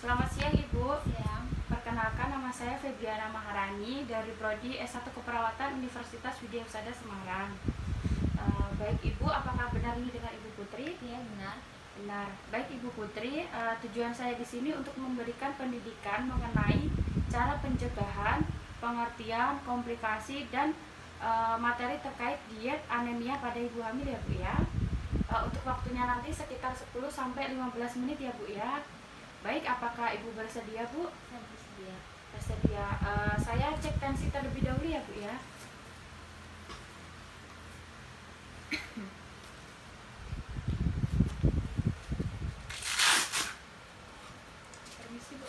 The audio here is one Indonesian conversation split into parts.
Selamat siang Ibu. Siang. Perkenalkan, nama saya Febriana Maharani dari Prodi S1 Keperawatan Universitas Widya Husada Semarang. Baik Ibu, apakah benar ini dengan Ibu Putri? Iya, benar. Benar. Baik Ibu Putri, tujuan saya di sini untuk memberikan pendidikan mengenai cara pencegahan, pengertian, komplikasi, dan materi terkait diet anemia pada ibu hamil ya Bu ya. Untuk waktunya nanti sekitar 10-15 menit ya Bu ya. Baik, apakah Ibu bersedia Bu? Saya bersedia. Bersedia. Saya cek tensi terlebih dahulu ya Bu ya. Permisi Bu.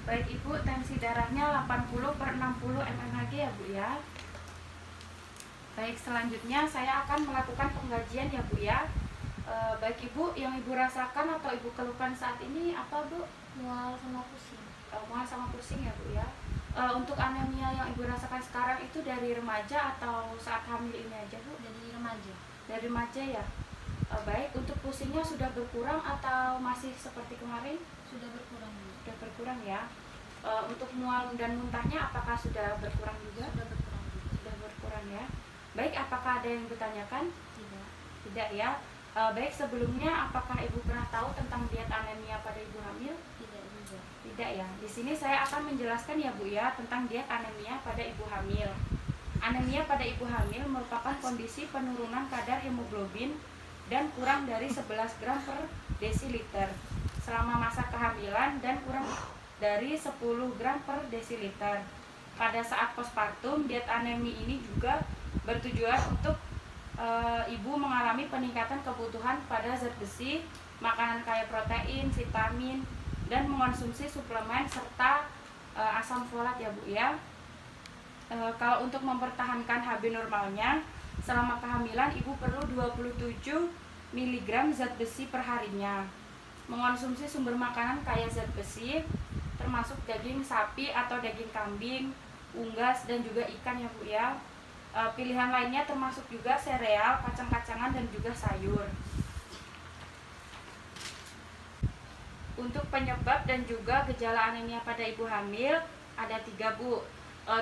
Baik Ibu, tensi darahnya 80/60 mmHg ya Bu ya. Baik, selanjutnya saya akan melakukan pengkajian ya Bu ya. Baik Ibu, yang Ibu rasakan atau Ibu keluhkan saat ini apa Bu? Mual sama pusing. Mual sama pusing ya Bu ya. Untuk anemia yang Ibu rasakan sekarang itu dari remaja atau saat hamil ini aja Bu? Dari remaja. Dari remaja ya. Baik, untuk pusingnya sudah berkurang atau masih seperti kemarin? Sudah berkurang. Sudah berkurang ya. Untuk mual dan muntahnya apakah sudah berkurang juga? Sudah berkurang juga. Sudah berkurang ya. Baik, apakah ada yang bertanyakan? Tidak. Tidak ya. Baik, sebelumnya apakah Ibu pernah tahu tentang diet anemia pada ibu hamil? Tidak juga. Tidak ya. Di sini saya akan menjelaskan ya Bu ya tentang diet anemia pada ibu hamil. Anemia pada ibu hamil merupakan kondisi penurunan kadar hemoglobin dan kurang dari 11 gram per desiliter selama masa kehamilan dan kurang dari 10 gram per desiliter. Pada saat postpartum, diet anemi ini juga bertujuan untuk ibu mengalami peningkatan kebutuhan pada zat besi, makanan kaya protein, vitamin, dan mengonsumsi suplemen serta asam folat ya Bu ya. Kalau untuk mempertahankan HB normalnya selama kehamilan, ibu perlu 27 mg zat besi per harinya. Mengonsumsi sumber makanan kaya zat besi termasuk daging sapi atau daging kambing, unggas, dan juga ikan ya Bu ya. Pilihan lainnya termasuk juga sereal, kacang-kacangan, dan juga sayur. Untuk penyebab dan juga gejala anemia pada ibu hamil ada 3 Bu.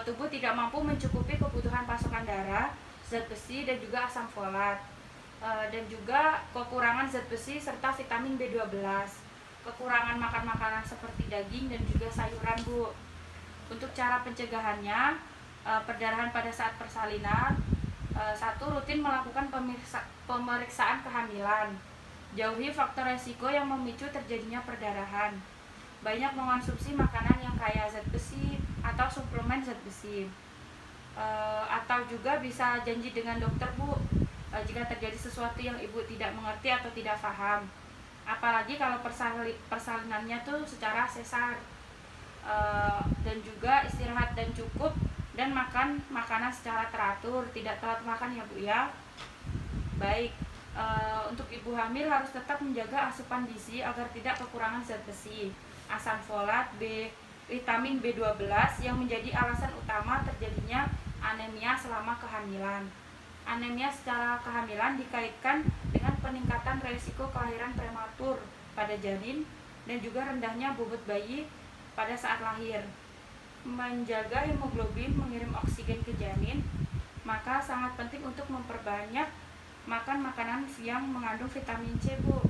Tubuh tidak mampu mencukupi kebutuhan pasokan darah, zat besi, dan juga asam folat. Dan juga kekurangan zat besi serta vitamin B12. Kekurangan makan makanan seperti daging dan juga sayuran Bu. Untuk cara pencegahannya, perdarahan pada saat persalinan. 1. Rutin melakukan pemeriksaan kehamilan. Jauhi faktor resiko yang memicu terjadinya perdarahan. Banyak mengonsumsi makanan yang kaya zat besi atau suplemen zat besi. Atau juga bisa janji dengan dokter Bu jika terjadi sesuatu yang ibu tidak mengerti atau tidak paham. Apalagi kalau persalinannya tuh secara sesar. Dan juga istirahat dan cukup, dan makan makanan secara teratur, tidak telat makan ya Bu ya. Baik, untuk ibu hamil harus tetap menjaga asupan gizi agar tidak kekurangan zat besi, asam folat, vitamin B12 yang menjadi alasan utama terjadinya anemia selama kehamilan. Anemia secara kehamilan dikaitkan dengan peningkatan resiko kelahiran prematur pada janin dan juga rendahnya bobot bayi pada saat lahir. Menjaga hemoglobin mengirim oksigen ke janin, maka sangat penting untuk memperbanyak makan makanan yang mengandung vitamin C Bu,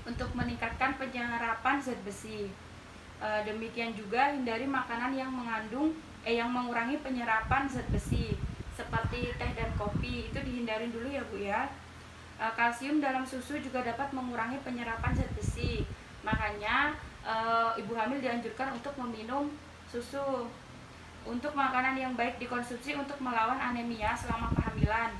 untuk meningkatkan penyerapan zat besi. Demikian juga hindari makanan yang mengurangi penyerapan zat besi seperti seperti teh dan kopi itu dihindarin dulu ya Bu ya. Kalsium dalam susu juga dapat mengurangi penyerapan zat besi. Makanya ibu hamil dianjurkan untuk meminum susu. Untuk makanan yang baik dikonsumsi untuk melawan anemia selama kehamilan.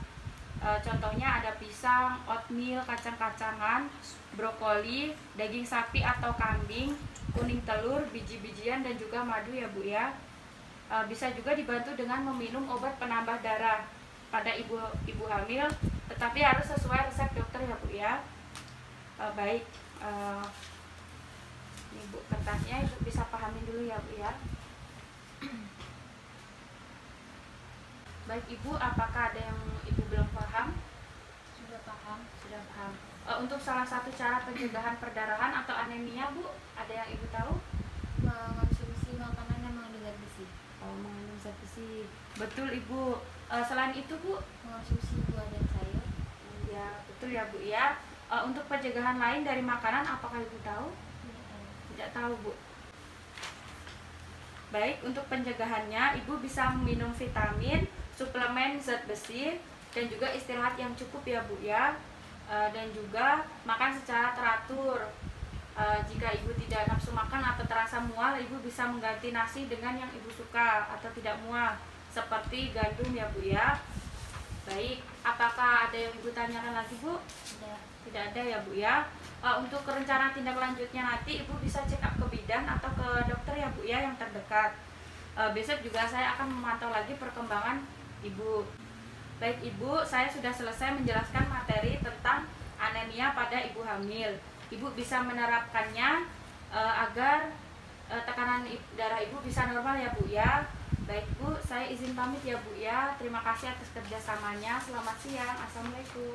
Contohnya ada pisang, oatmeal, kacang-kacangan, brokoli, daging sapi atau kambing, kuning telur, biji-bijian dan juga madu ya Bu ya. Bisa juga dibantu dengan meminum obat penambah darah pada ibu hamil, tetapi harus sesuai resep dokter ya Bu ya. Baik, ini Bu kertasnya, Ibu bisa pahami dulu ya Bu ya. Baik Ibu, apakah ada yang Ibu belum paham? Sudah paham. Sudah paham. Untuk salah satu cara pencegahan perdarahan atau anemia Bu, ada yang Ibu tahu? Mengonsumsi makanan yang mengandung zat besi. Mengandung zat besi. Betul Ibu. Selain itu Bu, Mengonsumsi buah dan sayur. ya betul ya Bu ya. Untuk pencegahan lain dari makanan, apakah Ibu tahu? Tidak tahu Bu. Baik, untuk pencegahannya Ibu bisa minum vitamin, suplemen zat besi, dan juga istirahat yang cukup ya Bu ya. Dan juga makan secara teratur. Jika Ibu tidak nafsu makan atau terasa mual, Ibu bisa mengganti nasi dengan yang Ibu suka atau tidak mual, seperti gandum ya Bu ya. Baik, apakah ada yang Ibu tanyakan lagi Bu? Tidak ada ya Bu ya. Untuk rencana tindak lanjutnya nanti Ibu bisa check up ke bidan atau ke dokter ya Bu ya yang terdekat. Besok juga saya akan memantau lagi perkembangan Ibu. Baik Ibu, saya sudah selesai menjelaskan materi tentang anemia pada ibu hamil. Ibu bisa menerapkannya agar tekanan darah Ibu bisa normal ya Bu ya. Baik Bu, saya izin pamit ya Bu ya. Terima kasih atas kerjasamanya. Selamat siang. Assalamualaikum.